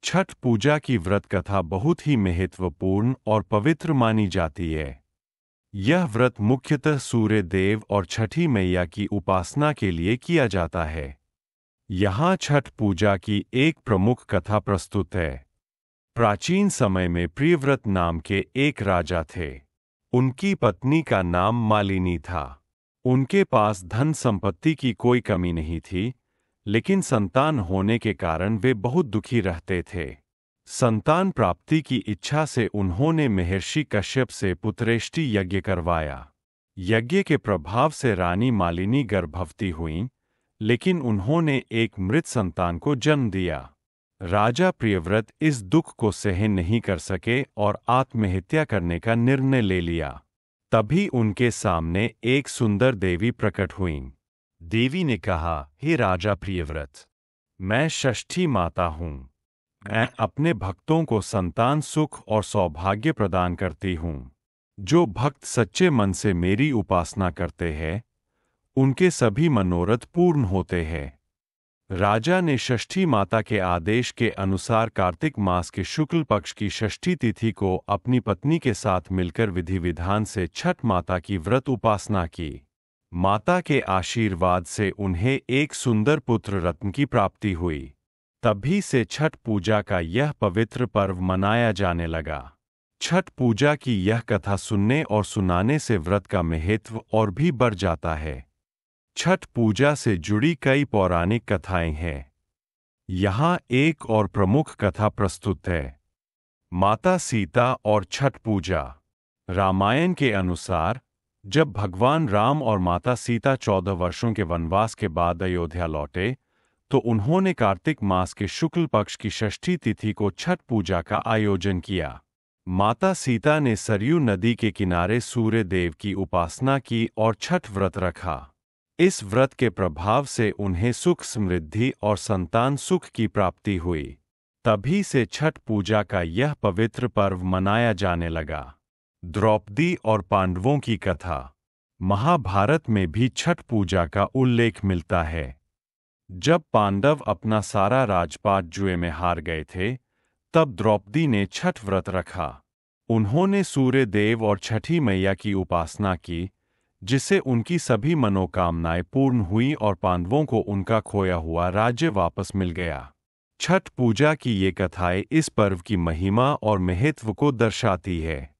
छठ पूजा की व्रत कथा बहुत ही महत्वपूर्ण और पवित्र मानी जाती है। यह व्रत मुख्यतः सूर्य देव और छठी मैया की उपासना के लिए किया जाता है। यहाँ छठ पूजा की एक प्रमुख कथा प्रस्तुत है। प्राचीन समय में प्रियव्रत नाम के एक राजा थे। उनकी पत्नी का नाम मालिनी था। उनके पास धन संपत्ति की कोई कमी नहीं थी, लेकिन संतान होने के कारण वे बहुत दुखी रहते थे। संतान प्राप्ति की इच्छा से उन्होंने महर्षि कश्यप से पुत्रेष्टि यज्ञ करवाया। यज्ञ के प्रभाव से रानी मालिनी गर्भवती हुईं, लेकिन उन्होंने एक मृत संतान को जन्म दिया। राजा प्रियव्रत इस दुख को सहन नहीं कर सके और आत्महत्या करने का निर्णय ले लिया। तभी उनके सामने एक सुंदर देवी प्रकट हुईं। देवी ने कहा, हे राजा प्रियव्रत, मैं षष्ठी माता हूँ। मैं अपने भक्तों को संतान सुख और सौभाग्य प्रदान करती हूँ। जो भक्त सच्चे मन से मेरी उपासना करते हैं, उनके सभी मनोरथ पूर्ण होते हैं। राजा ने षष्ठी माता के आदेश के अनुसार कार्तिक मास के शुक्ल पक्ष की षष्ठी तिथि को अपनी पत्नी के साथ मिलकर विधि विधान से छठ माता की व्रत उपासना की। माता के आशीर्वाद से उन्हें एक सुंदर पुत्र रत्न की प्राप्ति हुई। तभी से छठ पूजा का यह पवित्र पर्व मनाया जाने लगा। छठ पूजा की यह कथा सुनने और सुनाने से व्रत का महत्व और भी बढ़ जाता है। छठ पूजा से जुड़ी कई पौराणिक कथाएं हैं। यहाँ एक और प्रमुख कथा प्रस्तुत है। माता सीता और छठ पूजा। रामायण के अनुसार जब भगवान राम और माता सीता 14 वर्षों के वनवास के बाद अयोध्या लौटे, तो उन्होंने कार्तिक मास के शुक्ल पक्ष की षष्ठी तिथि को छठ पूजा का आयोजन किया। माता सीता ने सरयू नदी के किनारे सूर्य देव की उपासना की और छठ व्रत रखा। इस व्रत के प्रभाव से उन्हें सुख समृद्धि और संतान सुख की प्राप्ति हुई। तभी से छठ पूजा का यह पवित्र पर्व मनाया जाने लगा। द्रौपदी और पांडवों की कथा। महाभारत में भी छठ पूजा का उल्लेख मिलता है। जब पांडव अपना सारा राजपाट जुए में हार गए थे, तब द्रौपदी ने छठ व्रत रखा। उन्होंने सूर्य देव और छठी मैया की उपासना की, जिससे उनकी सभी मनोकामनाएं पूर्ण हुई और पांडवों को उनका खोया हुआ राज्य वापस मिल गया। छठ पूजा की ये कथाएं इस पर्व की महिमा और महत्व को दर्शाती है।